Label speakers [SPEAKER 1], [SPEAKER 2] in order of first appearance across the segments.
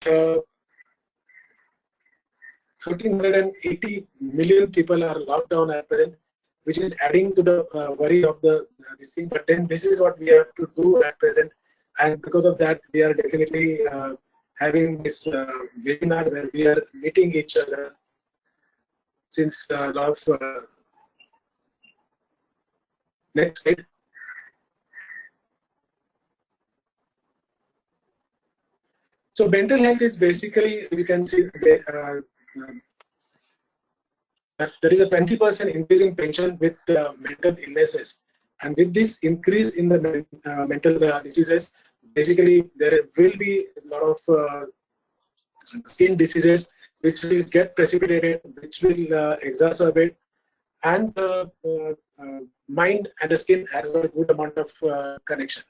[SPEAKER 1] 1380 million people are locked down at present, which is adding to the worry of the this thing. But then this is what we have to do at present, and because of that, we are definitely having this webinar where we are meeting each other since a lot of next slide. So mental health is basically, we can see there is a 20% increase in pension with mental illnesses, and with this increase in the mental diseases, basically there will be a lot of skin diseases which will get precipitated, which will exacerbate, and the mind and the skin has got a good amount of connection.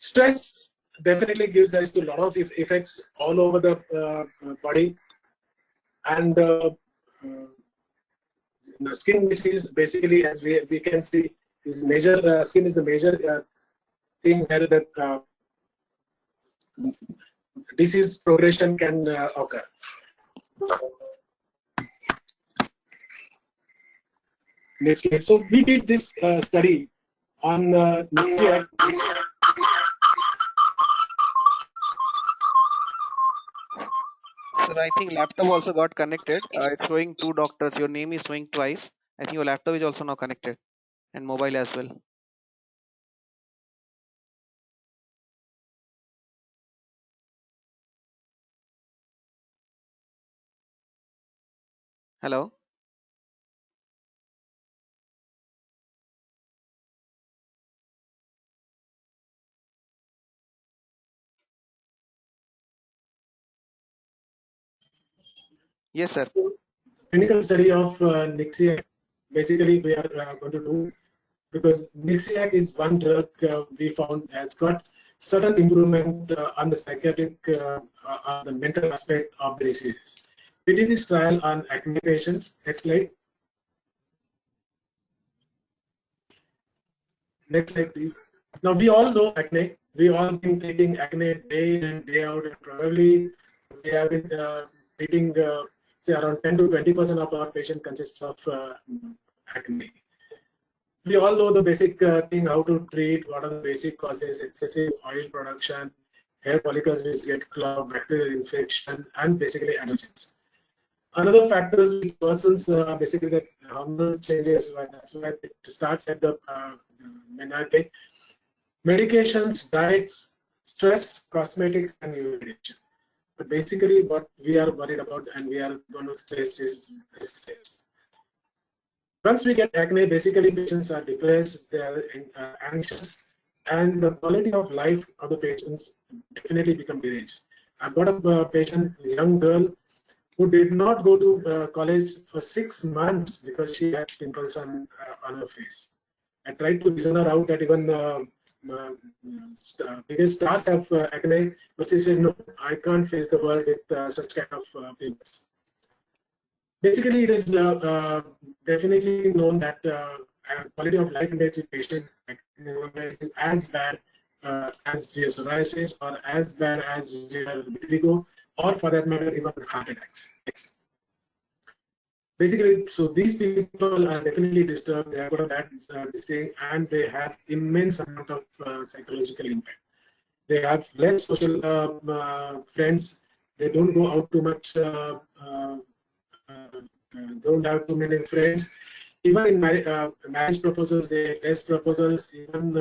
[SPEAKER 1] Stress definitely gives rise to a lot of effects all over the body, and the skin disease basically, as we can see, is major. Skin is the major thing where the disease progression can occur. Next slide. So we did this study on next year.
[SPEAKER 2] Sir, I think laptop also got connected. It's showing 2 doctors. Your name is showing twice. I think your laptop is also now connected, and mobile as well. Hello. Yes, sir.
[SPEAKER 1] Clinical study of Nixiac. Basically, we are going to do, because Nixiac is one drug we found has got certain improvement on the psychiatric, on the mental aspect of the diseases. We did this trial on acne patients. Next slide. Next slide, please. Now we all know acne. We all been taking acne day in and day out, and probably we have been treating say around 10 to 20% of our patient consists of acne. We all know the basic thing, how to treat, what are the basic causes: excessive oil production, hair follicles which get clogged, bacterial infection, and basically allergens. Another factors which worsens basically the hormonal changes. That's why it starts at the menarche. Medications, diets, stress, cosmetics, and urination. But basically, what we are worried about and we are going to face is this. Once we get acne, basically patients are depressed, they are anxious, and the quality of life of the patients definitely become diminished. I've got a patient, a young girl, who did not go to college for 6 months because she had pimples on her face. I tried to reason her out that even biggest stars have acne, but she said, no, I can't face the world with such kind of pimples. Basically, it is definitely known that quality of life index with patient is as bad as your psoriasis, or as bad as your vitiligo, or for that matter, even heart attacks. Next. Basically, so these people are definitely disturbed. They have got a bad this thing, and they have immense amount of psychological impact. They have less social friends. They don't go out too much. Don't have too many friends. Even in marriage proposals, they less proposals. Even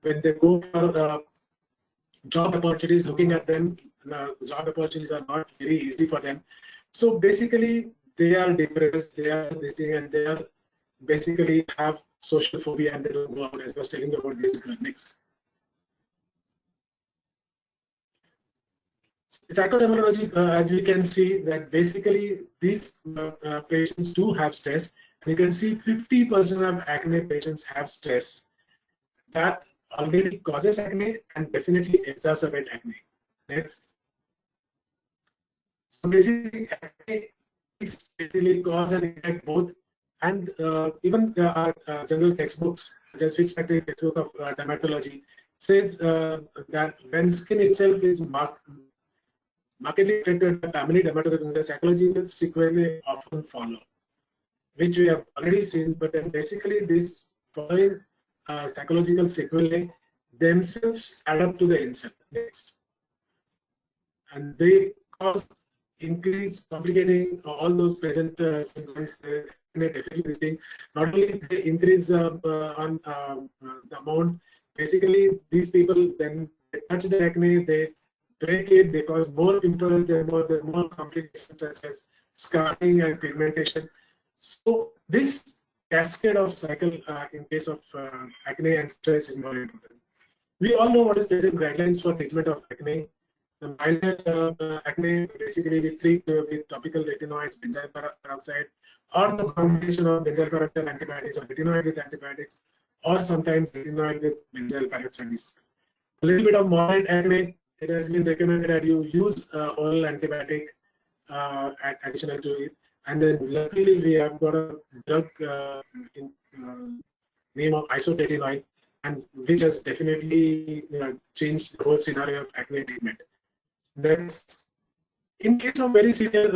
[SPEAKER 1] when they go for job opportunities, looking at them, job opportunities are not very easy for them. So basically, they are depressed, they are this thing, and they are basically have social phobia, and they don't go out, as I was telling you about this girl. Next. Psychodermatology, as we can see, that basically these patients do have stress, and you can see 50% of acne patients have stress. That already causes acne and definitely exacerbate acne. Next. So basically, acne is basically cause and effect both, And even our general textbooks, just Fitch Factory textbook of dermatology, says that when skin itself is markedly affected by family dermatitis, the psychological sequelae often follow, which we have already seen. But then basically, this following psychological sequelae themselves add up to the insult. Next, and they cause increase complicating all those present symptoms. Definitely this thing. Not only they increase on the amount. Basically, these people then they touch the acne, they break it, they cause more pimples, more complications such as scarring and pigmentation. So this cascade of cycle in case of acne and stress is more important. We all know what is present guidelines for treatment of acne. The milder acne, basically we treat with topical retinoids, benzyl peroxide, or the combination of benzyl peroxide antibiotics or retinoid with antibiotics, or sometimes retinoid with benzyl peroxide. A little bit of moderate acne, it has been recommended that you use oral antibiotic additional to it. And then luckily we have got a drug in name of isotretinoin, and which has definitely changed the whole scenario of acne treatment. Next, in case of very severe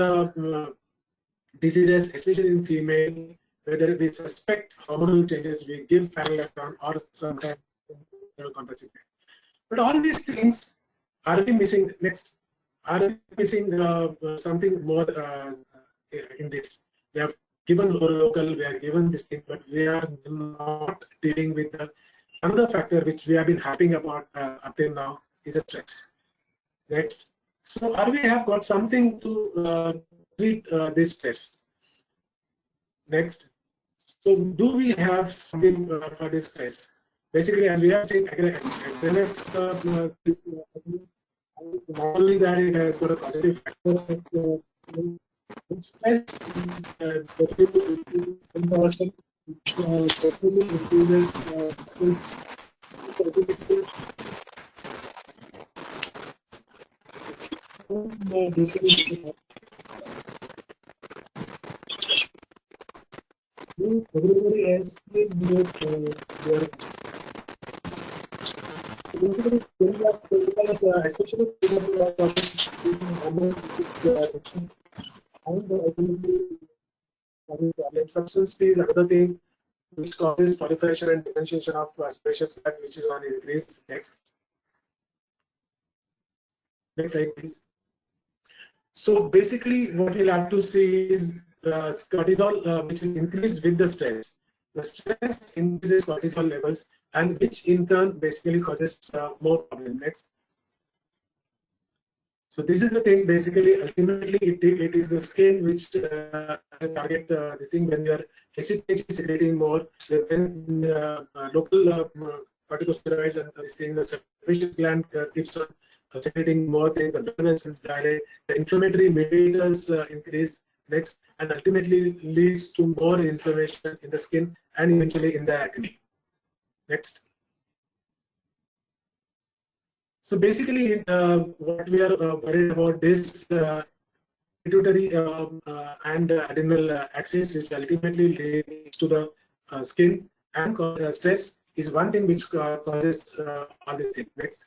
[SPEAKER 1] diseases, especially in female, whether we suspect hormonal changes, we give spironolactone or sometimes contraceptive. But all these things are we missing? Next, are we missing something more in this? We have given local, we are given this thing, but we are not dealing with another factor which we have been harping about up till now is a stress. Next, so we have got something to treat this stress. Next, so do we have something for this stress? Basically, as we have seen, not only that it has got a positive factor, stress definitely increases everybody else will mute their especially substance P is another thing which causes proliferation and differentiation of sebaceous gland, which is on increase. Next slide, please. So basically, what we'll have to see is cortisol, which is increased with the stress. The stress increases cortisol levels, and which in turn basically causes more problem. Next. So this is the thing. Basically, ultimately, it is the skin which target this thing when your ACTH is secreting more. Then local corticosteroids and this thing, the sebaceous gland keeps on secreting more things. The blood vessels dilate. The inflammatory mediators increase. Next, and ultimately leads to more inflammation in the skin and eventually in the acne. Next. So basically, what we are worried about is pituitary and adrenal axis, which ultimately leads to the skin, and stress is one thing which causes all these things. Next.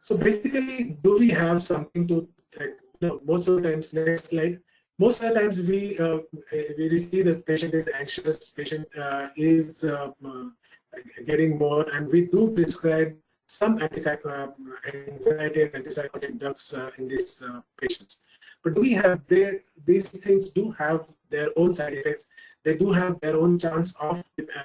[SPEAKER 1] So basically, do we have something to most of the times? Next slide. Most of the times we see the patient is anxious, patient is getting more, and we do prescribe some anxiety and antipsychotic drugs in these patients. But do we have these things do have their own side effects. They do have their own chance of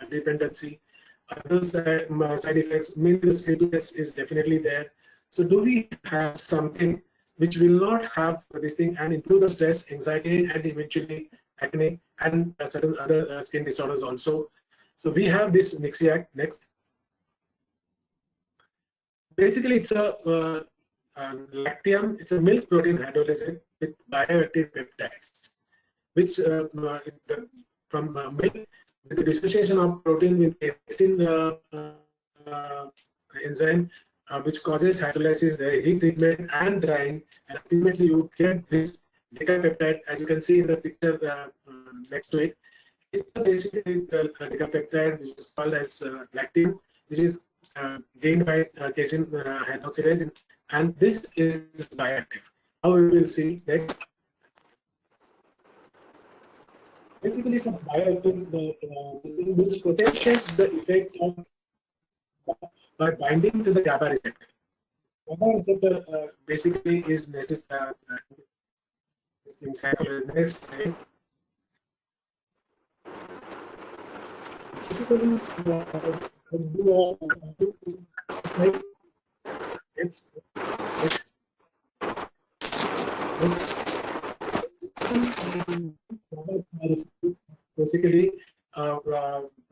[SPEAKER 1] dependency. Other side effects, mainly the sleepiness is definitely there. So do we have something which will not have this thing and improve the stress, anxiety, and eventually acne and certain other skin disorders also? So we have this Nixiac. Next. Basically, it's a lactium. It's a milk protein hydrolysate with bioactive peptides, which from milk with the dissociation of protein with casein enzyme, which causes hydrolysis, the heat treatment, and drying, and ultimately you get this decapeptide, as you can see in the picture next to it. It's basically the decapeptide, which is called as lactin, which is gained by casein hydroxylase, and this is bioactive. How we will see next. Basically, it's a bioactive which potentiates the effect of by binding to the GABA receptor. GABA receptor basically is necessary. Next slide. Basically, basically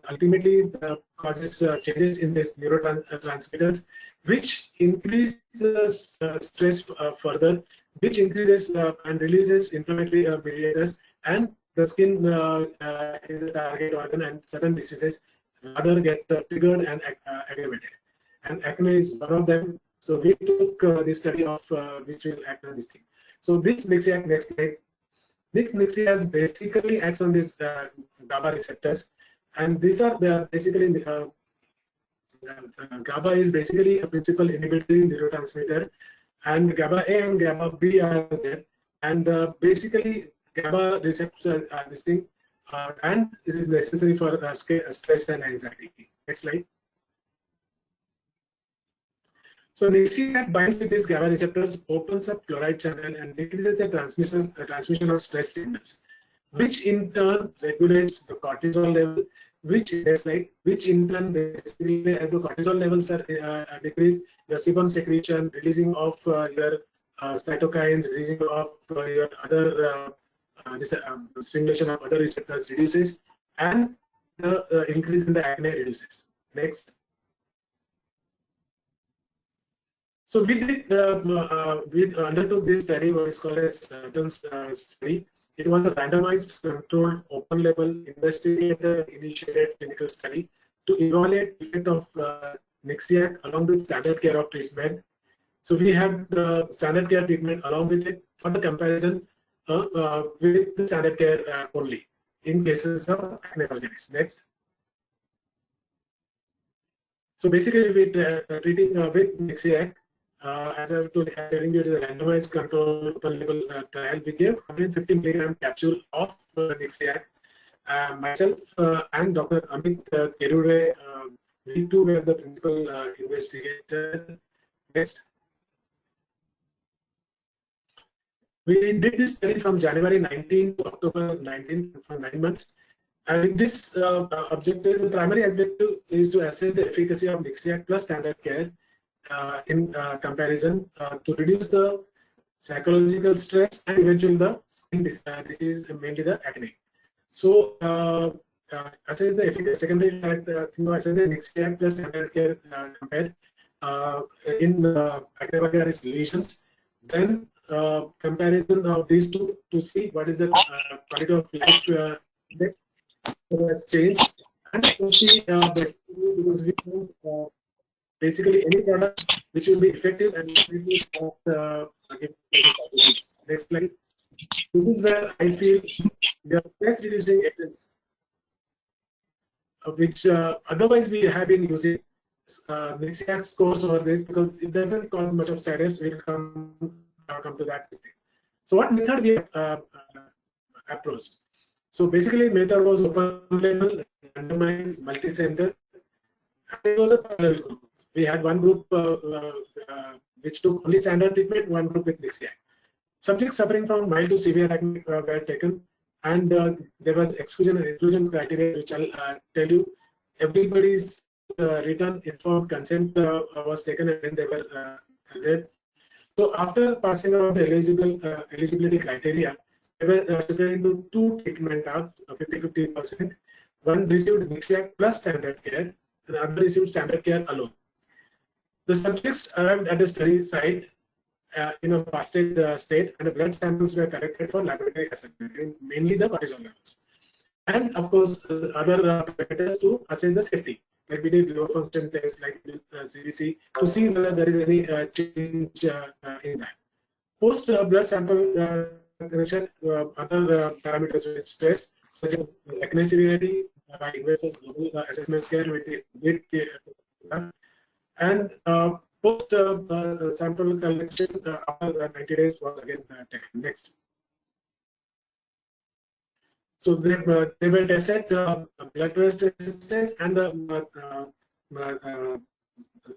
[SPEAKER 1] ultimately causes changes in these neurotransmitters, which increases stress further, which increases and releases inflammatory mediators, and the skin is a target organ, and certain diseases rather get triggered and aggravated. And acne is one of them. So we took the study of which will act on this thing. So this Nexiac, next slide. This Nexiac basically acts on these GABA receptors, and these are basically GABA is basically a principal inhibitory neurotransmitter, and GABA A and GABA B are there, and basically GABA receptors are this thing, and it is necessary for stress and anxiety. Next slide. So Nexiac binds with these GABA receptors, opens up chloride channel, and decreases the transmission of stress signals, which in turn regulates the cortisol level, which in turn basically, as the cortisol levels are decreased, your sebum secretion, releasing of your cytokines, releasing of your other stimulation of other receptors reduces, and the increase in the acne reduces. Next. So we did we undertook this study, what is called as study. It was a randomized, controlled, open-label, investigator-initiated clinical study to evaluate the effect of Nexiac along with standard care of treatment. So we have the standard care treatment along with it for the comparison with the standard care only in cases of acne vulgaris. Next. So basically, we're treating with Nexiac. As I was telling you, it is a randomized controlled open-label trial. We gave 150 milligram capsule of Nexiac. Myself and Dr. Amit Kerure, we too were the principal investigator. Next. We did this study from January 19 to October 19 for 9 months. And this objective, the primary objective is to assess the efficacy of Nexiac plus standard care in comparison to reduce the psychological stress and eventually the skin disease, mainly the acne. So assess the efficacy. Secondary assess the Nexiac plus standard care compared in acne vulgaris lesions. Then comparison of these two to see what is the quality of life index has changed, and to see because we know basically any product which will be effective and next slide. This is where I feel the stress reducing agents which otherwise we have been using Nexiac scores over this because it doesn't cause much of side effects. We'll come to that. So what method we approached? So basically, method was open label, randomized, multi-center, and it was a parallel group. We had one group which took only standard treatment, one group with Nexiac. Subjects suffering from mild to severe acne were taken, and there was exclusion and inclusion criteria, which I'll tell you. Everybody's written informed consent was taken, and then they were read. So after passing out the eligibility criteria, they were divided into two treatment arms, 50-50%. One received Nexiac plus standard care, and the other received standard care alone. The subjects arrived at the study site in a fasted state, and the blood samples were collected for laboratory assessment, mainly the cortisol levels. And of course, other parameters to assess the safety. Like we did low function tests like CBC to see whether there is any change in that. Post blood sample other parameters with stress, such as acne severity by investors global assessment scale with and post sample collection after 90 days was again taken. Next. So they were tested blood test resistance and the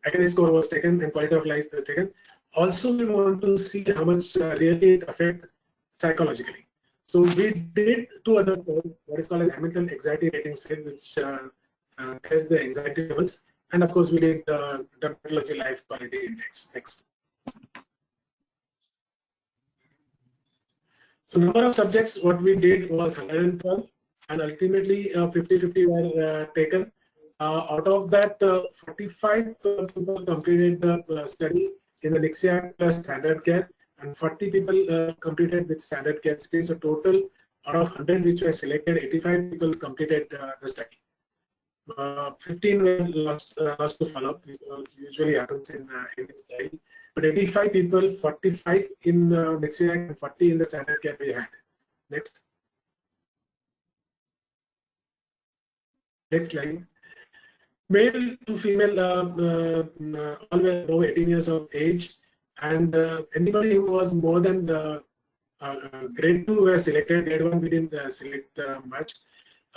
[SPEAKER 1] acne score was taken and quality of life was taken. Also, we want to see how much really it affects psychologically. So we did two other tests, what is called as Hamilton Anxiety Rating Scale, which tests the anxiety levels, and of course we did the Dermatology Life Quality Index. Next. So number of subjects, what we did was 112, and ultimately 50-50 were taken. Out of that, 45 people completed the study in the Nixiac plus standard care, and 40 people completed with standard care. So total out of 100 which were selected, 85 people completed the study. 15 were lost to follow-up, which usually happens in any study. But 85 people, 45 in Nixiac and 40 in the standard care we had. Next. Next slide. Male to female, all were above 18 years of age, and anybody who was more than grade 2 were selected. Grade 1 we didn't select much.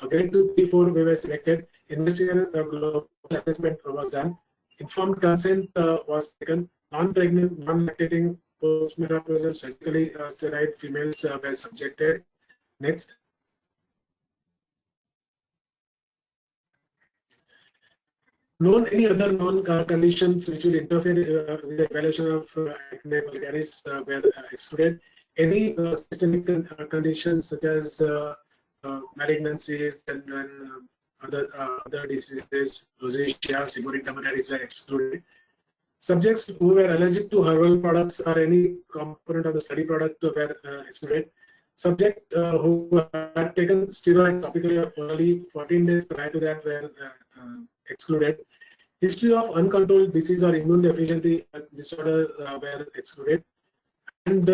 [SPEAKER 1] Grade 2, 3, 4 we were selected. Investigator global assessment was done. Informed consent was taken. Non-pregnant, non-lactating, postmenopausal, surgically sterile females were subjected. Next. Any other known conditions which will interfere with the evaluation of acne vulgaris were excluded. Any systemic conditions such as malignancies and then other diseases, rosacea, seborrheic dermatitis were excluded. Subjects who were allergic to herbal products or any component of the study product were excluded. Subject who had taken steroid topically or orally 14 days prior to that were excluded. History of uncontrolled disease or immune deficiency disorder were excluded. And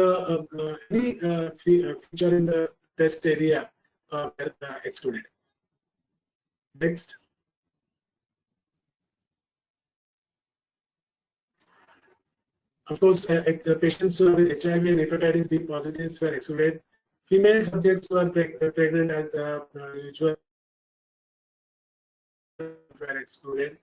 [SPEAKER 1] any feature in the test area were excluded. Next. Of course, the patients with HIV and hepatitis B positives were excluded. Female subjects who are pregnant as usual were excluded.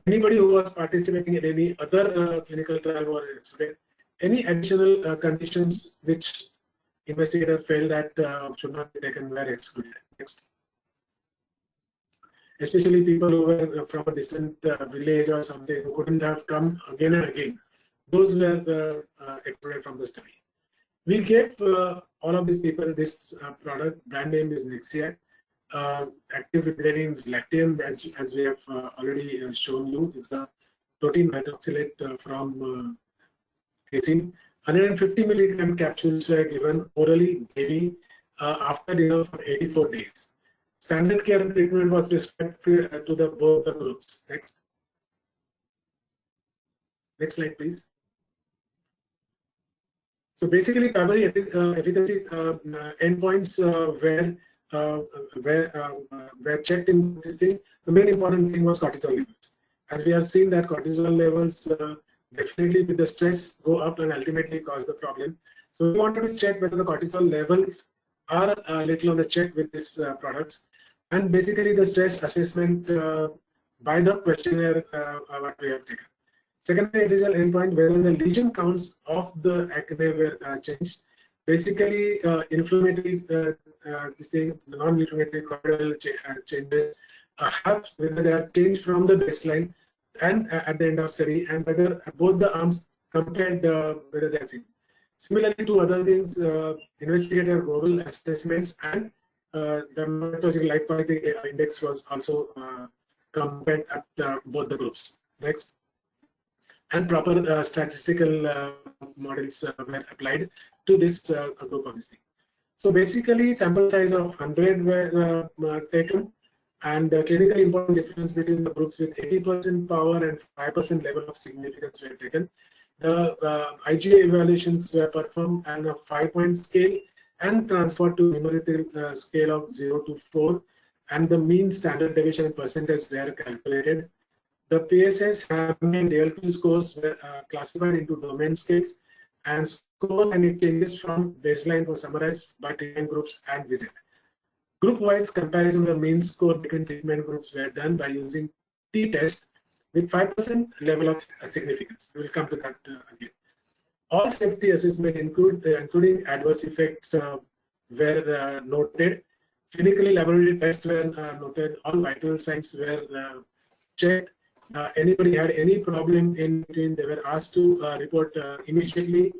[SPEAKER 1] Anybody who was participating in any other clinical trial were excluded. Any additional conditions which investigator felt that should not be taken were excluded. Next. Especially people who were from a distant village or something who couldn't have come again and again. Those were excluded from the study. We gave all of these people this product. Brand name is Nixiac. Active ingredient is Lactium, as we have already shown you. It's the protein hydroxylate from casein. 150 milligram capsules were given orally daily after dinner for 84 days. Standard care treatment was prescribed to both the groups. Next. Next slide, please. So basically, primary efficacy endpoints were checked in this thing. The main important thing was cortisol levels. As we have seen that cortisol levels definitely with the stress go up and ultimately cause the problem. So we wanted to check whether the cortisol levels are a little on the check with this products. And basically the stress assessment by the questionnaire what we have taken. Secondary visual endpoint, whether the lesion counts of the acne were changed. Basically, inflammatory, non-inflammatory cortical changes have whether they are changed from the baseline and at the end of study, and whether both the arms compared whether they are seen. Similarly to other things, investigator global assessments and dermatological life quality index was also compared at both the groups. Next. And proper statistical models were applied to this group of this thing. So basically, sample size of 100 were taken, and the clinically important difference between the groups with 80% power and 5% level of significance were taken. The IGA evaluations were performed on a 5-point scale and transferred to numerical scale of 0 to 4, and the mean standard deviation and percentage were calculated. The PSS having DLQ scores were classified into domain scales, and score and it changes from baseline were summarized by treatment groups and visit. Group-wise comparison of the mean score between treatment groups were done by using t-test with 5% level of significance. We will come to that again. All safety assessment including adverse effects were noted. Clinically laboratory tests were noted. All vital signs were checked. Anybody had any problem in between, they were asked to report immediately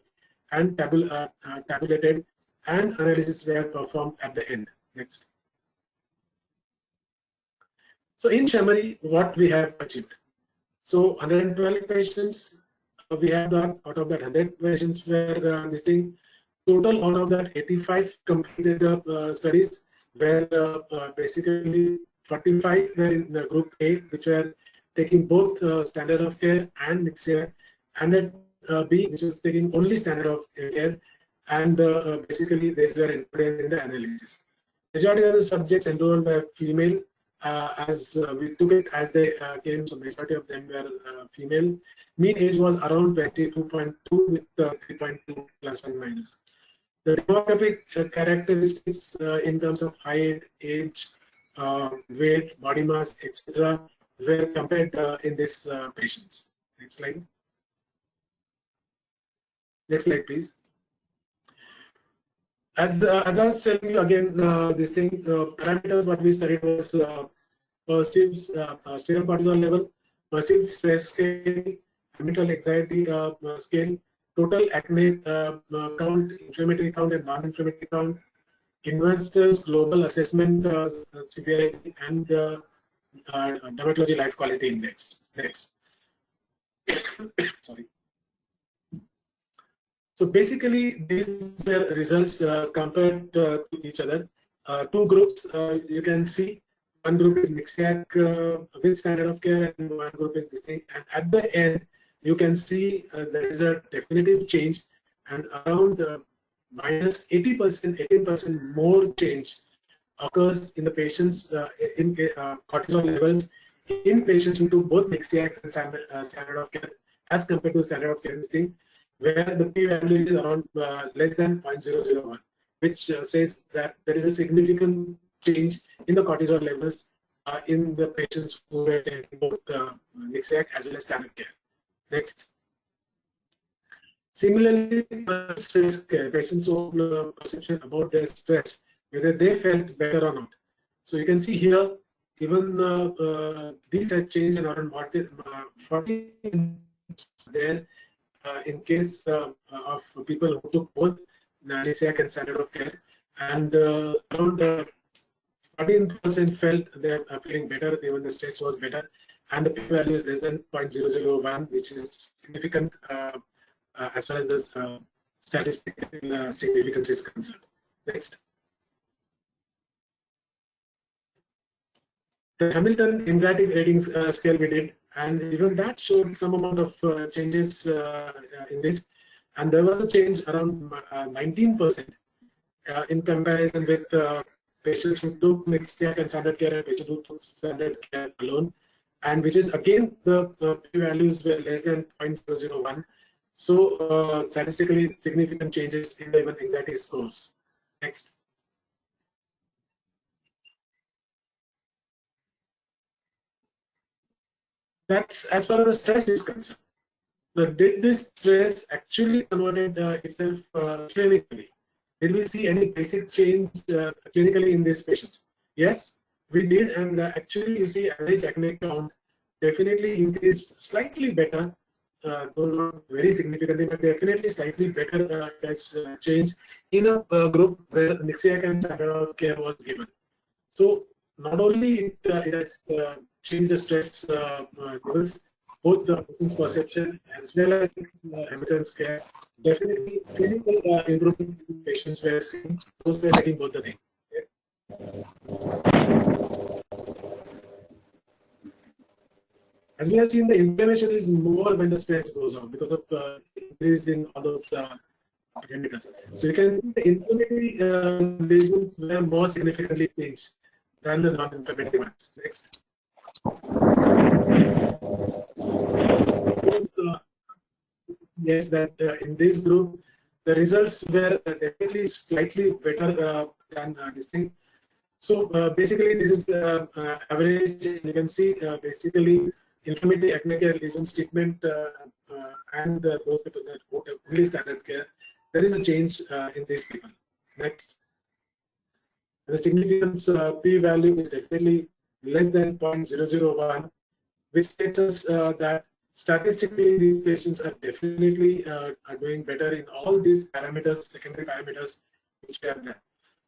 [SPEAKER 1] and tabulated, and analysis were performed at the end. Next. So in summary, what we have achieved. So 112 patients we have done. Out of that, 100 patients were this thing. Total out of that, 85 completed the studies, where basically 45 were in the group A, which were taking both standard of care and Nixia, and then B, which was taking only standard of care, and basically these were included in the analysis. Majority of the subjects enrolled were female, as we took it as they came, so majority of them were female. Mean age was around 22.2 with 3.2 plus and minus. The demographic characteristics in terms of height, age, weight, body mass, etc., were compared in these patients. Next slide. Next slide, please. As I was telling you again, this thing parameters what we studied was perceived serum cortisol level, perceived stress scale, mental anxiety scale, total acne count, inflammatory count and non-inflammatory count, investors global assessment severity, and dermatology life quality index. Next. Sorry. So basically, these were results compared to each other. Two groups you can see. One group is Nixiac with standard of care, and one group is this thing. And at the end, you can see there is a definitive change, and around minus 80%, 18% more change occurs in the patients in cortisol levels in patients into both Nixiac and standard of care as compared to standard of care thing, where the p-value is around less than 0.001, which says that there is a significant change in the cortisol levels in the patients who were taking both Nixiac as well as standard care. Next. Similarly, stress care, patients' own perception about their stress, whether they felt better or not. So you can see here, even these have changed in around 40 there in case of people who took both Nixiac and standard of care, and around 14% felt they are feeling better, even the stress was better, and the p-value is less than 0.001, which is significant as far as this statistical significance is concerned. Next. The Hamilton Anxiety Ratings scale we did, and even that showed some amount of changes in this, and there was a change around 19% in comparison with patients who took Nixiac and standard care and patients who took standard care alone, and which is again the p-values were less than 0.001. So statistically significant changes in the even anxiety scores. Next. That's as far as the stress is concerned. But did this stress actually converted itself clinically? Did we see any basic change clinically in these patients? Yes, we did, and actually you see average acne count definitely increased slightly better, though not very significantly, but definitely slightly better change in a group where Nixiac and standard of care was given. So not only it has changed the stress levels, both the patient's perception as well as Hamilton's care, definitely clinical improvement in patients were seen. Those were taking both the things. As we have seen, the inflammation is more when the stress goes on because of increase in all those chemicals. So you can see the inflammatory lesions were more significantly changed than the non-inflammatory ones. Next. Yes, that in this group, the results were definitely slightly better than this thing. So basically, this is average. You can see basically inflammatory acne care lesions treatment and those people that only standard care. There is a change in these people. Next, the significance p-value is definitely less than 0.001, which tells us that statistically these patients are definitely are doing better in all these parameters, secondary parameters which we have done.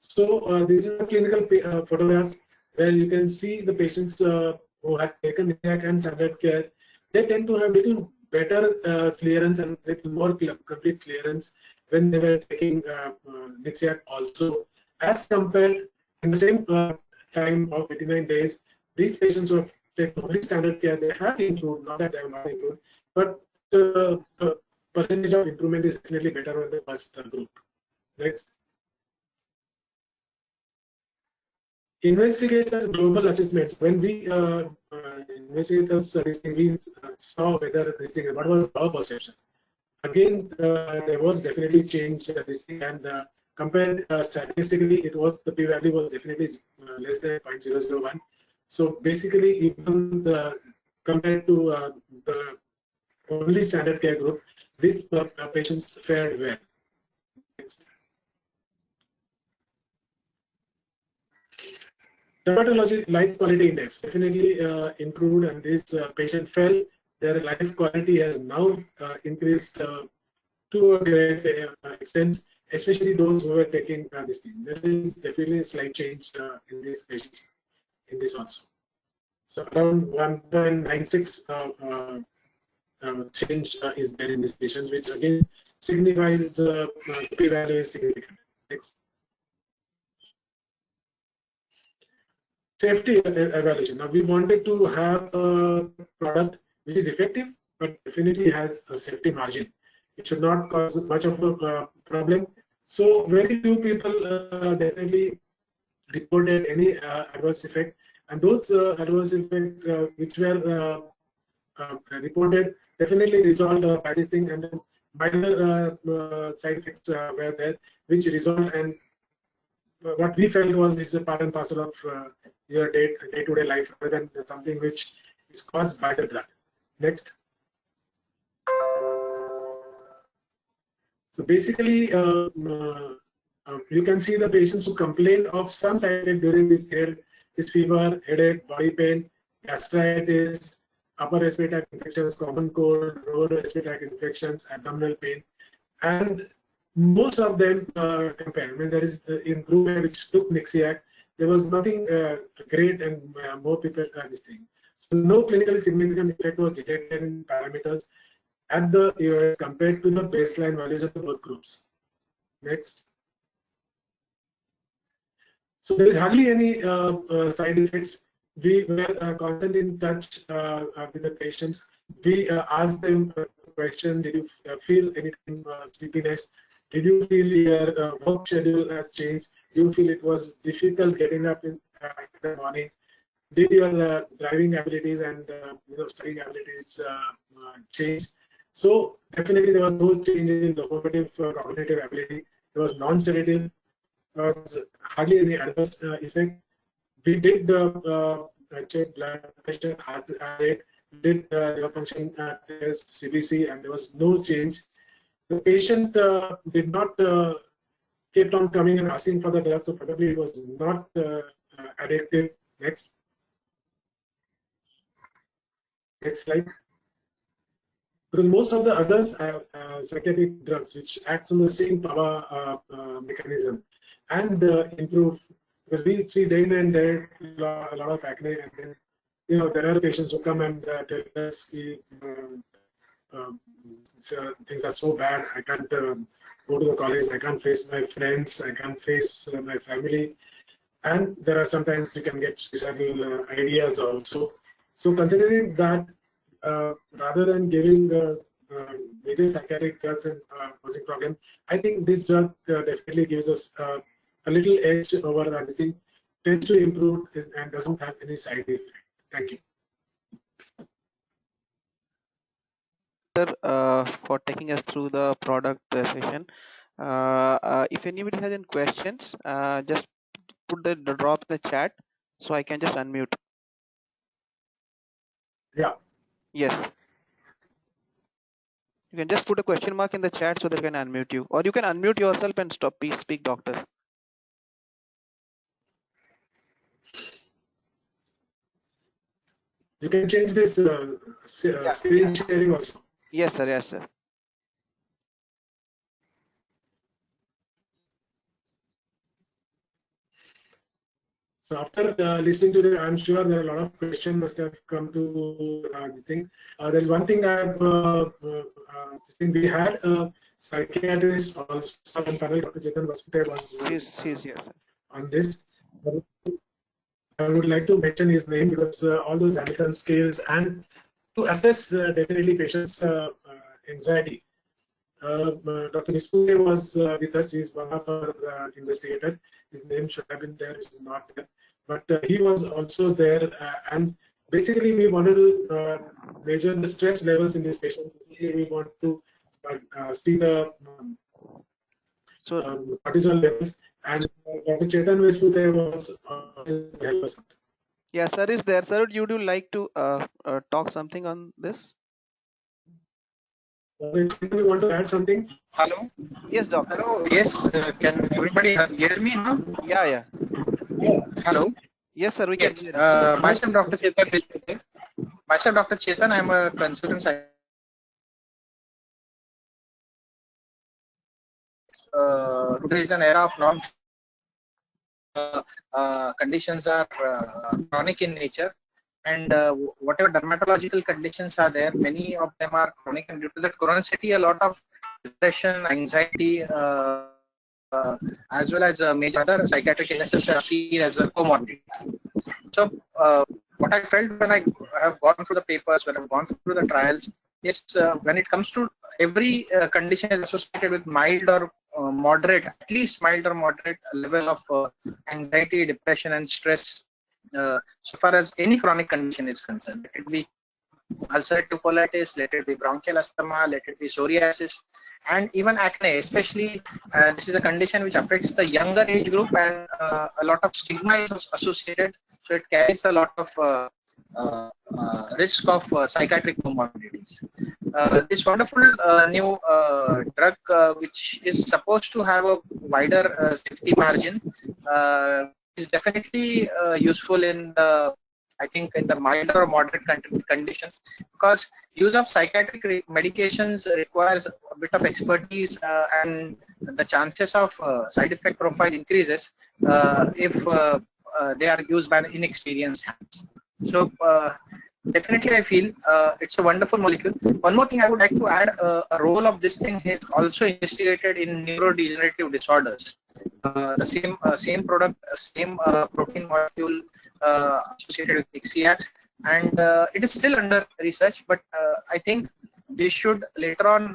[SPEAKER 1] So this is a clinical photographs where you can see the patients who had taken Nixiac and standard care. They tend to have little better clearance and little more complete clearance when they were taking Nixiac also, as compared in the same time of 89 days. These patients who have taken only standard care, they have improved, not that they have not improved, but the percentage of improvement is definitely better than the first group. Next. Investigator global assessments. When we investigators we saw whether this thing, what was our perception. Again, there was definitely change this thing, and compared statistically, it was the p-value was definitely less than 0.001. So basically, even compared to the only standard care group, these patients fared well. Next. Dermatology life quality index definitely improved, and this patient fell. Their life quality has now increased to a great extent, especially those who are taking this thing. There is definitely a slight change in these patients, in this also. So around 1.96 change is there in this patient, which again signifies the p-value is significant. Next. Safety evaluation. Now we wanted to have a product which is effective, but definitely has a safety margin. It should not cause much of a problem. So very few people definitely reported any adverse effect, and those adverse effects which were reported definitely resolved by this thing, and then minor side effects were there which resolved, and what we felt was it's a part and parcel of your day-to-day life rather than something which is caused by the drug. Next. So basically, you can see the patients who complained of some side effect during this period is fever, headache, body pain, gastritis, upper respiratory infections, common cold, lower respiratory infections, abdominal pain, and most of them compared. When there is in group which took Nixiac, there was nothing great, and more people this thing. So no clinically significant effect was detected in parameters at the US compared to the baseline values of both groups. Next. So there is hardly any side effects. We were constant in touch with the patients. We asked them a question: did you feel any sleepiness? Did you feel your work schedule has changed? Do you feel it was difficult getting up in the morning? Did your driving abilities and studying abilities change? So definitely there was no change in locomotive cognitive ability. There was non-sedative. There was hardly any adverse effect. We did check blood pressure, heart rate, did liver function test, CBC, and there was no change. The patient did not kept on coming and asking for the drug, so probably it was not addictive. Next. Next slide. Because most of the others have psychiatric drugs which acts on the same power mechanism and improve, because we see day in and day a lot of acne, and then there are patients who come and tell us things are so bad, I can't go to the college, I can't face my friends, I can't face my family, and there are sometimes you can get suicidal ideas also. So considering that, rather than giving major psychiatric drugs and causing problem, I think this drug definitely gives us a little edge over this thing, tends to improve and doesn't have any side effect. Thank you.
[SPEAKER 2] Sir, for taking us through the product session. If anybody has any questions, just put the drop in the chat so I can just unmute.
[SPEAKER 1] Yeah.
[SPEAKER 2] Yes. You can just put a question mark in the chat so they can unmute you, or you can unmute yourself and stop. Please speak, doctor.
[SPEAKER 1] You can change this screen sharing also.
[SPEAKER 2] Yes, sir. Yes, sir.
[SPEAKER 1] So after listening to the, I'm sure there are a lot of questions must have come to this thing. There's one thing I've this thing we had a psychiatrist also on panel. Dr. Chetan Vasute was
[SPEAKER 2] He's here, sir.
[SPEAKER 1] on this. I would like to mention his name because all those Hamilton scales and to assess definitely patients' anxiety. Dr. Nispute was with us. He's one of our investigators. His name should have been there, which is not there. But he was also there. And basically, we wanted to measure the stress levels in this patient. We want to see the cortisol levels. And Dr. Chetan Nispute was help us.
[SPEAKER 2] Yeah, sir is there. Sir, would you like to talk something on this?
[SPEAKER 1] You want to add something?
[SPEAKER 3] Hello.
[SPEAKER 2] Yes, doctor.
[SPEAKER 3] Hello. Yes. Can everybody hear me now?
[SPEAKER 2] Yeah.
[SPEAKER 3] Hello.
[SPEAKER 2] Yes, sir. We can.
[SPEAKER 3] Yes. Myself, Dr. Chetan. Myself, Dr. Chetan. I'm a consultant psychologist. Today is an era of non conditions are chronic in nature, and whatever dermatological conditions are there, many of them are chronic, and due to that chronicity, a lot of depression, anxiety, as well as major other psychiatric illnesses are seen as a comorbidity. So what I felt when I have gone through the papers, when I've gone through the trials, is when it comes to every condition is associated with mild or moderate, at least mild or moderate level of anxiety, depression, and stress. So far as any chronic condition is concerned, let it be ulcerative colitis, let it be bronchial asthma, let it be psoriasis, and even acne. Especially, this is a condition which affects the younger age group, and a lot of stigma is associated. So it carries a lot of risk of psychiatric comorbidities. This wonderful new drug, which is supposed to have a wider safety margin, is definitely useful in the, I think, in the milder or moderate conditions, because use of psychiatric medications requires a bit of expertise, and the chances of side effect profile increases if they are used by inexperienced hands. So definitely I feel it's a wonderful molecule. One more thing I would like to add, a role of this thing is also investigated in neurodegenerative disorders. The same product, same protein molecule associated with Ixiax, and it is still under research, but I think this should later on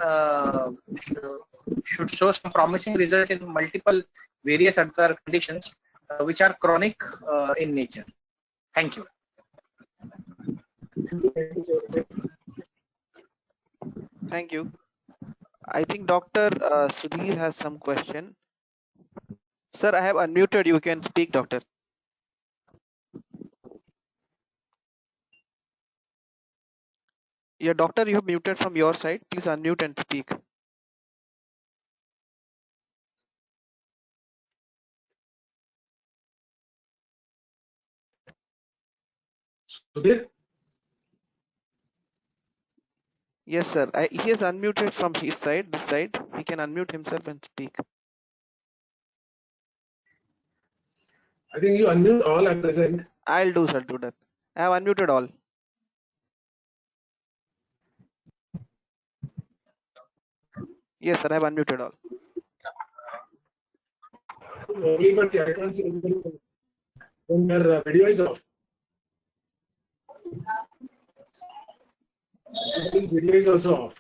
[SPEAKER 3] should show some promising result in multiple various other conditions which are chronic in nature. Thank you.
[SPEAKER 2] Thank you. I think Dr. Sudhir has some question. Sir, I have unmuted. You can speak, doctor. Yeah, doctor, you have muted from your side. Please unmute and speak.
[SPEAKER 1] Sudhir?
[SPEAKER 2] Yes, sir. He is unmuted from his side, this side. He can unmute himself and speak.
[SPEAKER 1] I think you unmute all at present.
[SPEAKER 2] I'll do, sir. Do that. I have unmuted all. Yes, sir. I have unmuted all.
[SPEAKER 1] Everybody, I can't see anybody when their video is off. I think video is also off.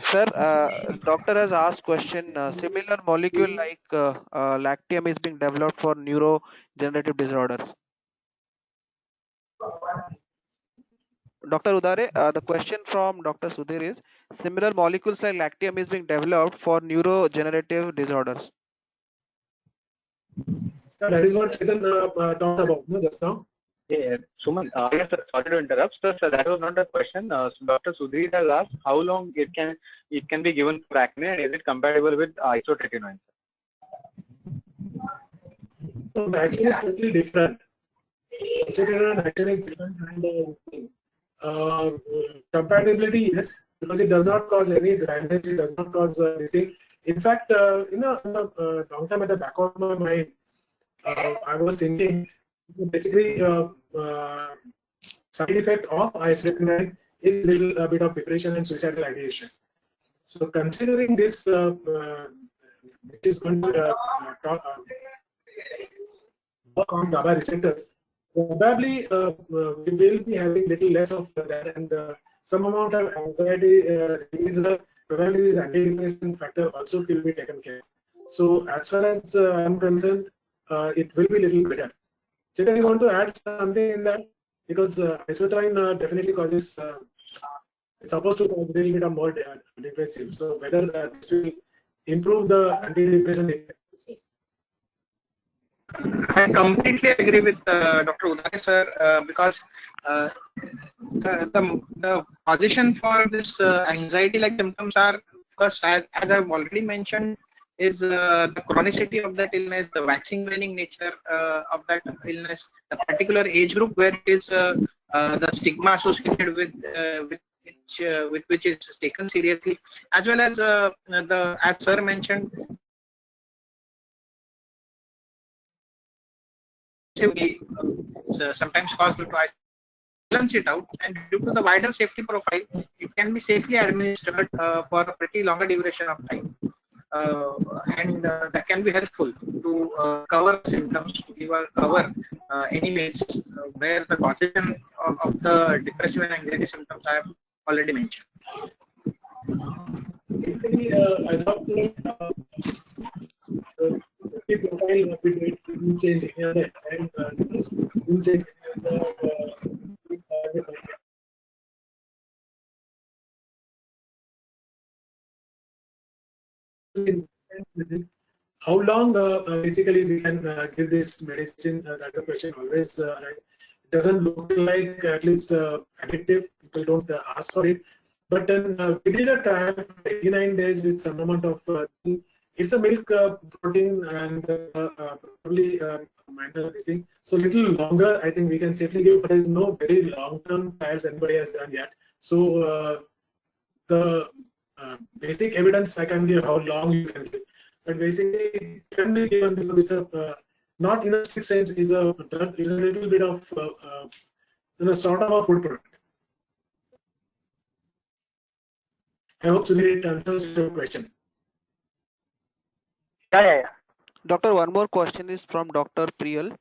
[SPEAKER 2] Sir, doctor has asked question. Similar molecule like lactium is being developed for neurodegenerative disorders. Dr. Udare, the question from Dr. Sudhir is, similar molecules like lactium is being developed for neurodegenerative disorders.
[SPEAKER 1] That is what Chetan talked about just now.
[SPEAKER 4] Yeah, Suman, yes, sir, sorry to interrupt, sir. That was not the question. Dr. Sudhir has asked how long it can be given for acne, and is it compatible with isotretinoin?
[SPEAKER 1] So action is totally different. Isotretinoin action is different, and compatibility, yes, because it does not cause any damage. It does not cause this thing. In fact, long time at the back of my mind, I was thinking basically side effect of isotretinoin is little bit of depression and suicidal ideation. So considering this, which is going to work on GABA receptors, probably we will be having little less of that, and some amount of anxiety is probably this antidepressant factor also will be taken care of. So as far as I'm concerned, it will be little better. Chetan, you want to add something in that? Because isotretinoin definitely causes, it's supposed to cause a little bit of more depressive. So whether this will improve the antidepressant effect.
[SPEAKER 3] I completely agree with Dr. Udare sir, because the position for this anxiety-like symptoms are, first, as I've already mentioned, is the chronicity of that illness, the waxing waning nature of that illness, the particular age group where it is the stigma associated with which is taken seriously, as well as as sir mentioned, sometimes caused due to balance it out, and due to the wider safety profile, it can be safely administered for a pretty longer duration of time. And that can be helpful to cover symptoms, to cover any ways where the causation of the depressive and anxiety symptoms I have already mentioned.
[SPEAKER 1] Basically, I thought the profile of it will change any other time, will change how long basically we can give this medicine? That's a question always arises. It doesn't look like at least addictive. People don't ask for it. But then we did a trial for 89 days with some amount of it's a milk protein and probably minor this thing. So little longer, I think we can safely give, but there is no very long-term trials anybody has done yet. So the basic evidence I can give how long you can give, but basically it can be given because it's a not in a strict sense is a drug, is a little bit of sort of a food product. I hope Sudhir it answers your question.
[SPEAKER 4] Yeah.
[SPEAKER 2] Doctor, one more question is from Dr. Priyal.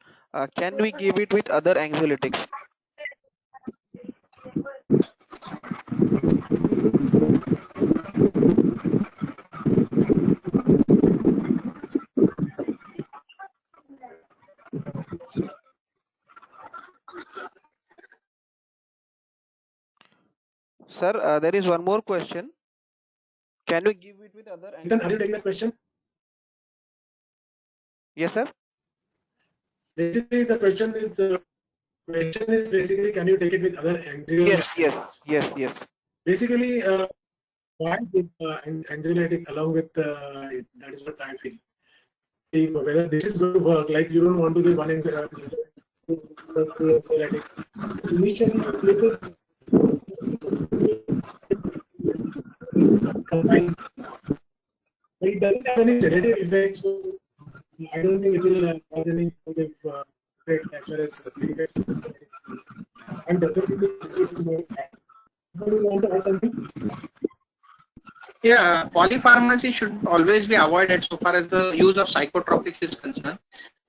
[SPEAKER 2] Can we give it with other anxiolytics? Sir, there is one more question. Can we give it with other anxiolytics?
[SPEAKER 1] Are you taking that question?
[SPEAKER 2] Yes, sir.
[SPEAKER 1] Basically, the question is basically, can you take it with other anxiolytics?
[SPEAKER 2] Yes.
[SPEAKER 1] Basically, why with anxiolytic along with that is what I feel. Whether this is going to work, like you don't want to give one anxiolytic. Initially, it doesn't have any sedative effect, so I don't think it will cause any negative effect as far as clinical symptoms are concerned. And definitely, it will make that. Do you want to add something?
[SPEAKER 3] Yeah, polypharmacy should always be avoided so far as the use of psychotropics is concerned.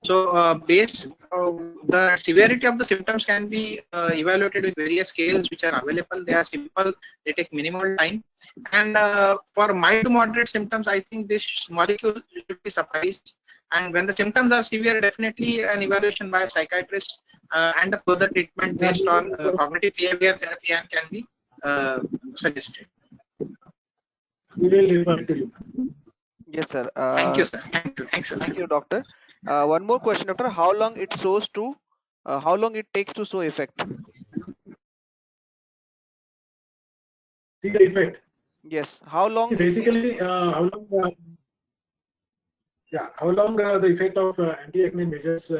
[SPEAKER 3] So, the severity of the symptoms can be evaluated with various scales which are available. They are simple, they take minimal time. And for mild to moderate symptoms, I think this molecule should be sufficed. And when the symptoms are severe, definitely an evaluation by a psychiatrist and a further treatment based on cognitive behavior therapy can be suggested.
[SPEAKER 1] We will refer to you.
[SPEAKER 2] Yes, sir.
[SPEAKER 3] Thank you, sir. Thank you. Thanks, sir.
[SPEAKER 2] Thank you, doctor. One more question, doctor. How long it takes to show effect?
[SPEAKER 1] See the effect.
[SPEAKER 2] Yes. How long?
[SPEAKER 1] See, basically, how long? How long the effect of anti-acne measures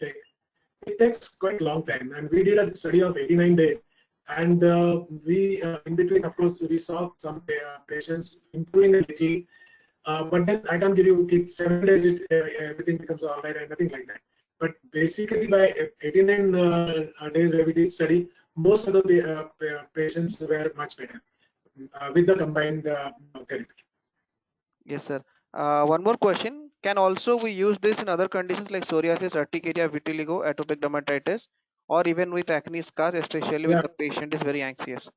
[SPEAKER 1] take? It takes quite a long time, and we did a study of 89 days. And we, in between, of course, we saw some patients improving a little, but then I can't give you 7 days, everything becomes all right and nothing like that. But basically, by 89 days where we did study, most of the patients were much better with the combined therapy.
[SPEAKER 2] Yes, sir. One more question. Can also we use this in other conditions like psoriasis, urticaria, vitiligo, atopic dermatitis, or even with acne scars, especially when the patient is very anxious?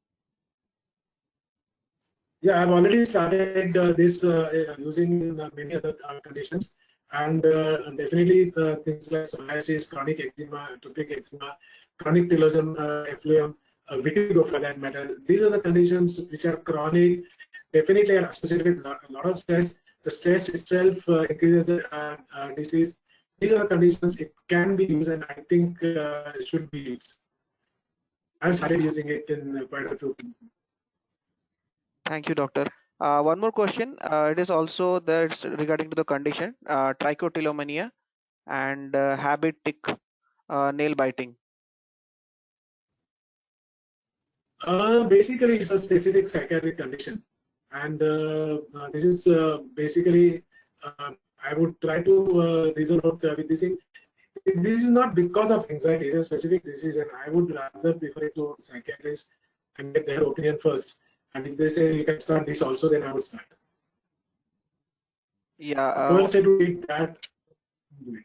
[SPEAKER 1] Yeah, I've already started this using in many other conditions, and definitely things like psoriasis, chronic eczema, atopic eczema, chronic telogen effluvium, vitiligo for that matter. These are the conditions which are chronic, definitely are associated with a lot of stress. The stress itself increases the disease. These are the conditions it can be used, and I think should be used. I've started using it in quite a few.
[SPEAKER 2] Thank you, doctor. One more question. It is also that's regarding to the condition trichotillomania and habit tick nail biting.
[SPEAKER 1] Basically, it's a specific psychiatric condition, and this is basically I would try to reason out with this thing. This is not because of anxiety; it is a specific disease, and I would rather prefer it to psychiatrists and get their opinion first. And if they say you can start this also, then I would start.
[SPEAKER 2] Yeah.
[SPEAKER 1] First, I do it that. Do it.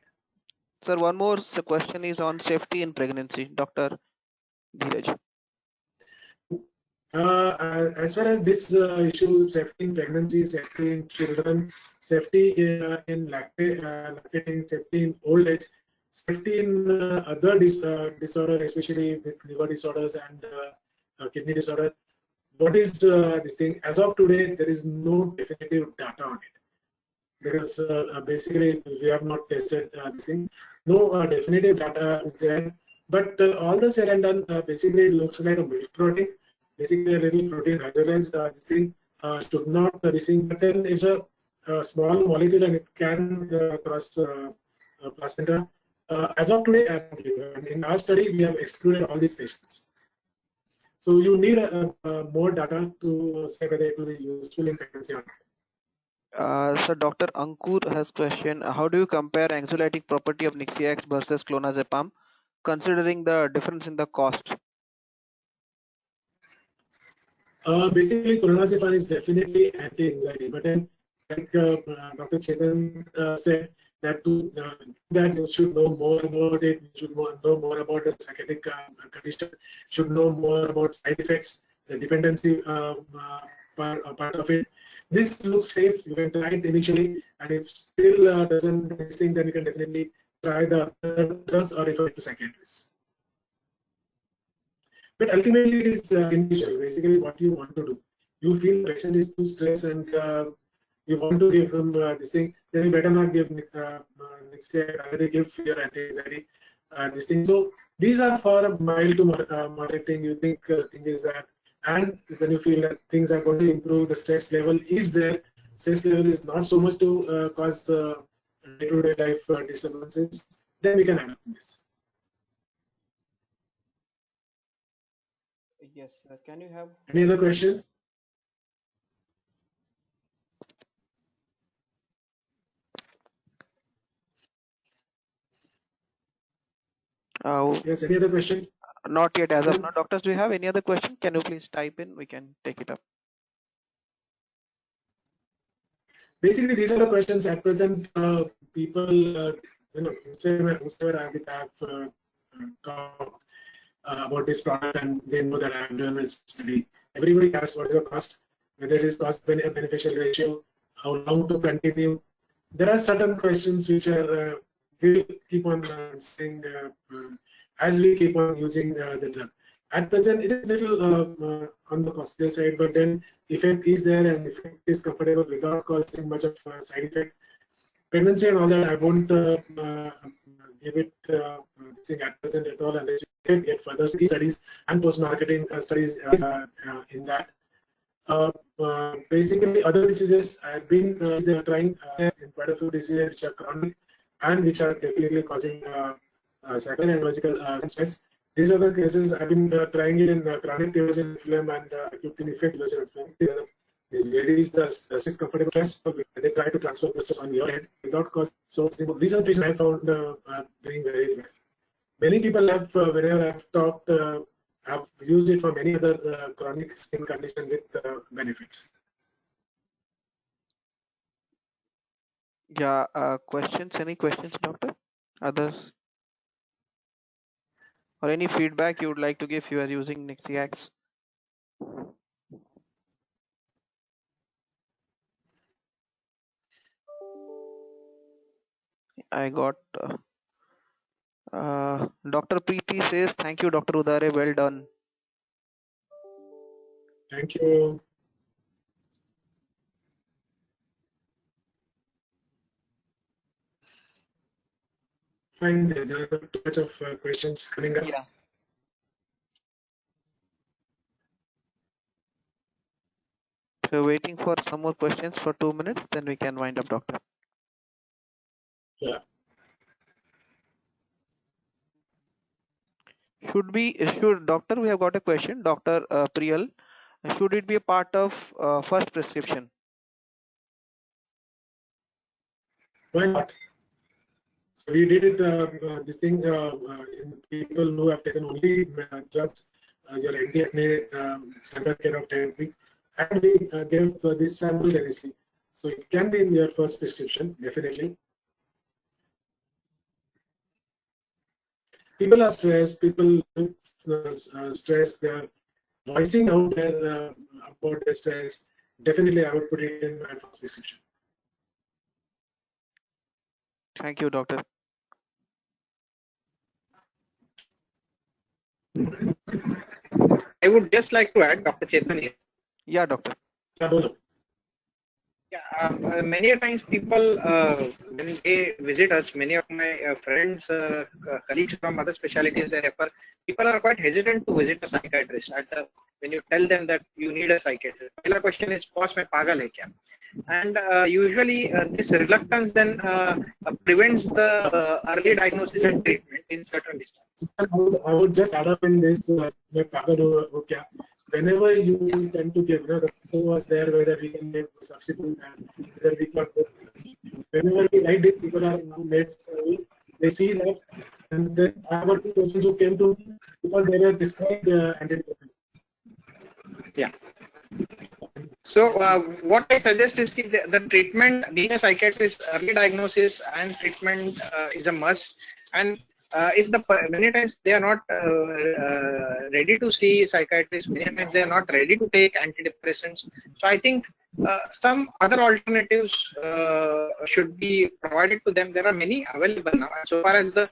[SPEAKER 2] Sir, one more question is on safety in pregnancy, Dr. Dheeraj.
[SPEAKER 1] As far as this issue of safety in pregnancy, safety in children, safety in lactating, safety in old age, safety in other disorder, especially with liver disorders and kidney disorder. What is this thing? As of today, there is no definitive data on it because basically we have not tested this thing. No definitive data is there, but all the said and done, basically it looks like a milk protein. Basically, a little protein hydrolyzed this thing should not this thing, but then it's a small molecule and it can cross placenta. As of today, in our study, we have excluded all these patients. So you need more data to say whether it will be useful in pregnancy or not.
[SPEAKER 2] So Dr. Ankur has question, how do you compare anxiolytic property of Nixiax versus clonazepam, considering the difference in the cost?
[SPEAKER 1] Basically, clonazepam is definitely anti-anxiety, but then, like Dr. Chetan said, that you should know more about it, you should know more about the psychiatric condition, should know more about side effects, the dependency part of it. This looks safe. You can try it initially, and if still doesn't this thing, then you can definitely try the other drugs or refer it to psychiatrists. But ultimately, it is individual. Basically, what you want to do. You feel the patient is too stressed and you want to give him this thing, then you better not give Nixiax, rather give fear anti-anxiety, this thing. So these are for mild to moderate thing. You think thing is that, and when you feel that things are going to improve, the stress level is there. Stress level is not so much to cause day-to-day life disturbances. Then we can adopt this.
[SPEAKER 2] Yes, can you have
[SPEAKER 1] any other questions? Yes, any other question?
[SPEAKER 2] Not yet as of now. Doctors, do you have any other question? Can you please type in? We can take it up.
[SPEAKER 1] Basically, these are the questions at present. People, whosoever I have talked about this product, and they know that I have done a study. Everybody asks what is the cost, whether it is cost beneficial ratio, how long to continue. There are certain questions which are will keep on saying as we keep on using the drug. At present, it is little on the costlier side, but then effect is there and effect is comfortable without causing much of side effect. Pregnancy and all that, I won't give it thing at present at all unless we get further studies and post-marketing studies in that. Basically, other diseases I've been trying in quite a few diseases which are chronic and which are definitely causing psychological stress. These are the cases I've been trying it in chronic erosion phlegm and acute effect erosion phlegm. These ladies are comfortable stress, they try to transfer the stress on your head without cause. So these are things I found are doing very well. Many people have, whenever I've talked, have used it for many other chronic skin condition with benefits.
[SPEAKER 2] Yeah, questions? Any questions, doctor? Others? Or any feedback you would like to give if you are using Nixiax? I got Dr. Preeti says, thank you, Dr. Udare, well done.
[SPEAKER 1] Thank you. Fine, there are not too much of questions coming up.
[SPEAKER 2] Yeah. If you're waiting for some more questions for 2 minutes, then we can wind up, doctor.
[SPEAKER 1] Yeah.
[SPEAKER 2] Doctor, we have got a question, Dr. Priyal. Should it be a part of first prescription?
[SPEAKER 1] Why not? So we did it, this thing in people who have taken only drugs, your anti-acne standard care of therapy, and we gave this simultaneously. So it can be in your first prescription, definitely. People are stressed, people stress, they're voicing out their about their stress. Definitely, I would put it in my first prescription.
[SPEAKER 2] Thank you, doctor.
[SPEAKER 3] I would just like to add, Dr. Chetan here.
[SPEAKER 2] Yeah, doctor.
[SPEAKER 3] Yeah, many a times people, when they visit us, many of my friends, colleagues from other specialties, they refer, people are quite hesitant to visit a psychiatrist when you tell them that you need a psychiatrist. The question is, "Boss, मैं पागल है क्या?" And usually this reluctance then prevents the early diagnosis and treatment in certain distances.
[SPEAKER 1] I would just add up in this, whenever you tend to give, the question was there whether we can give substitute and whether we can. Whenever we write this, people are made, they see that, and then I have two persons who came to me because they were prescribed antidepressants.
[SPEAKER 3] Yeah. So what I suggest is the treatment, being a psychiatrist, early diagnosis and treatment is a must. And if many times they are not ready to see psychiatrists, many times they are not ready to take antidepressants. So I think some other alternatives should be provided to them. There are many available now. So far as the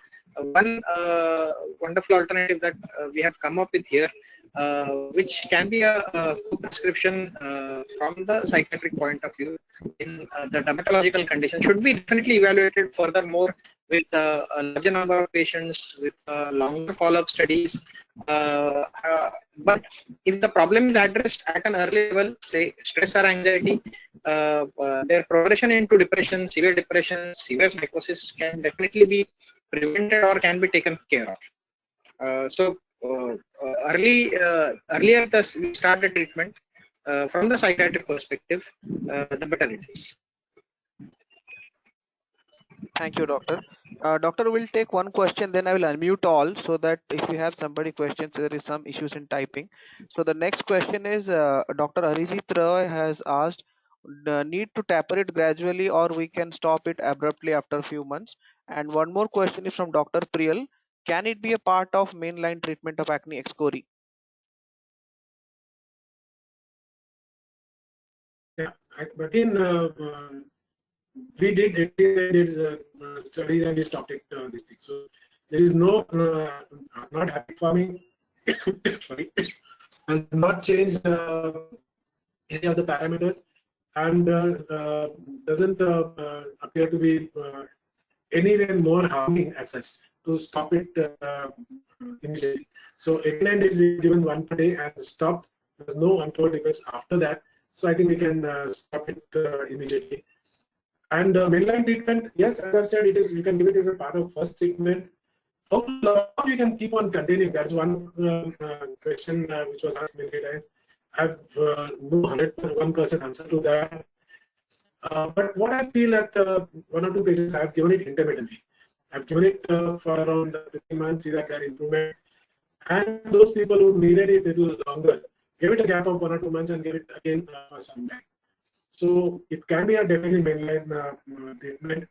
[SPEAKER 3] one wonderful alternative that we have come up with here, which can be a prescription from the psychiatric point of view in the dermatological condition, should be definitely evaluated furthermore with a larger number of patients, with longer follow-up studies. But if the problem is addressed at an early level, say stress or anxiety, their progression into depression, severe psychosis can definitely be prevented or can be taken care of. Earlier we start the treatment from the psychiatric perspective, the better it is.
[SPEAKER 2] Thank you, doctor. Doctor will take one question, then I will unmute all so that if you have somebody questions, there is some issues in typing. So the next question is Dr. Arijit Roy has asked, the need to taper it gradually or we can stop it abruptly after a few months. And one more question is from Dr. Priyal. Can it be a part of mainline treatment of acne excori?
[SPEAKER 1] Yeah, again, we did 89 days study and we stopped it this thing. So there is no not habit forming. Sorry, has not changed any of the parameters and doesn't appear to be anywhere more harming as such to stop it immediately. So 89 days we given one per day and stopped. There's no untoward effects after that. So I think we can stop it immediately. And mainline treatment, yes, as I've said, it is you can give it as a part of first treatment. How long you can keep on containing? That's one question which was asked many times. I have no 101% answer to that. But what I feel at one or two patients, I have given it intermittently. I've given it for around 15 months, see that there improvement. And those people who needed it a little longer, give it a gap of 1 or 2 months and give it again for some time. So it can be a definitely mainline treatment,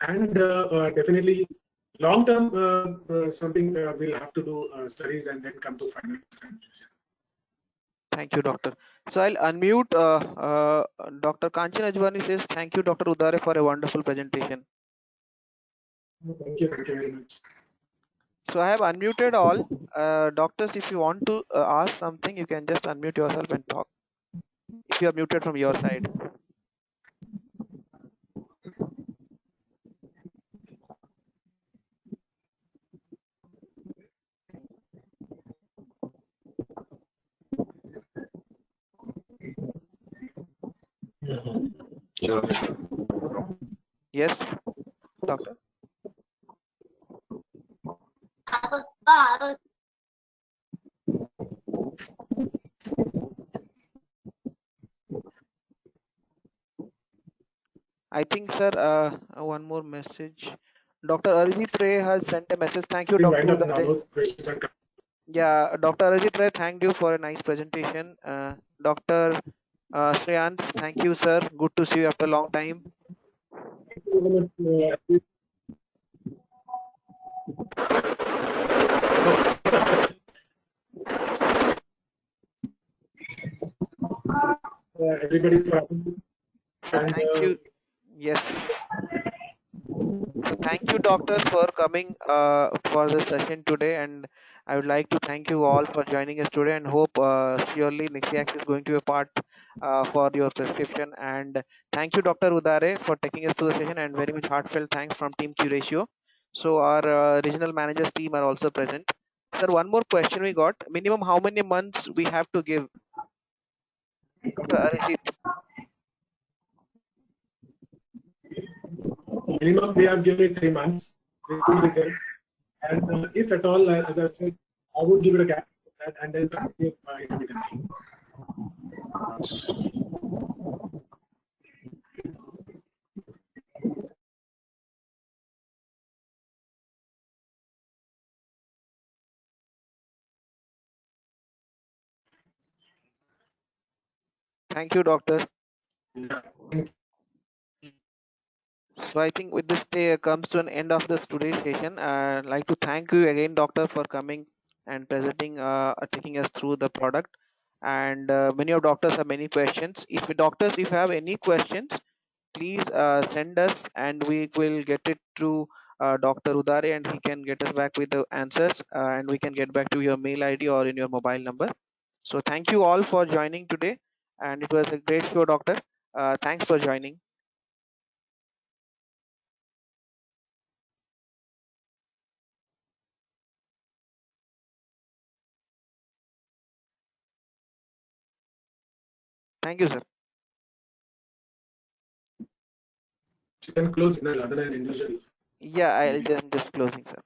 [SPEAKER 1] and definitely long term something we'll have to do studies and then come to final conclusion.
[SPEAKER 2] Thank you, doctor. So I'll unmute Dr. Kanchan Ajwani says, thank you, Dr. Udare, for a wonderful presentation.
[SPEAKER 1] Thank you very much.
[SPEAKER 2] So I have unmuted all. Doctors, if you want to ask something, you can just unmute yourself and talk. If you are muted from your side.
[SPEAKER 5] Sure.
[SPEAKER 2] Yes, doctor. I think, sir, one more message. Dr. Arijit Ray has sent a message. Thank you, Dr. Udare. Yeah, Dr. Arijit Ray, thank you for a nice presentation. Dr. Shreyans, thank you, sir. Good to see you after a long time.
[SPEAKER 1] Everybody,
[SPEAKER 2] thank you. Yes. So thank you, doctors, for coming for the session today, and I would like to thank you all for joining us today, and hope surely Nixiax is going to be a part for your prescription. And thank you, Dr. Udare, for taking us through the session, and very much heartfelt thanks from Team Curatio. So our regional managers team are also present. Sir, one more question we got. Minimum how many months we have to give? Dr. Arijit.
[SPEAKER 1] Minimum we have given it 3 months with good results, and if at all, as I said, I would give it a gap and then continue intermittently.
[SPEAKER 2] Thank you, doctor.
[SPEAKER 1] Yeah.
[SPEAKER 2] So I think with this day comes to an end of this today's session. I'd like to thank you again, doctor, for coming and presenting, taking us through the product. And many of doctors have many questions. If doctors, if you have any questions, please send us, and we will get it to Dr. Udare, and he can get us back with the answers, and we can get back to your mail ID or in your mobile number. So thank you all for joining today, and it was a great show, doctor. Thanks for joining. Thank you, sir.
[SPEAKER 1] You can close in another individual.
[SPEAKER 2] Yeah, I'm just closing, sir.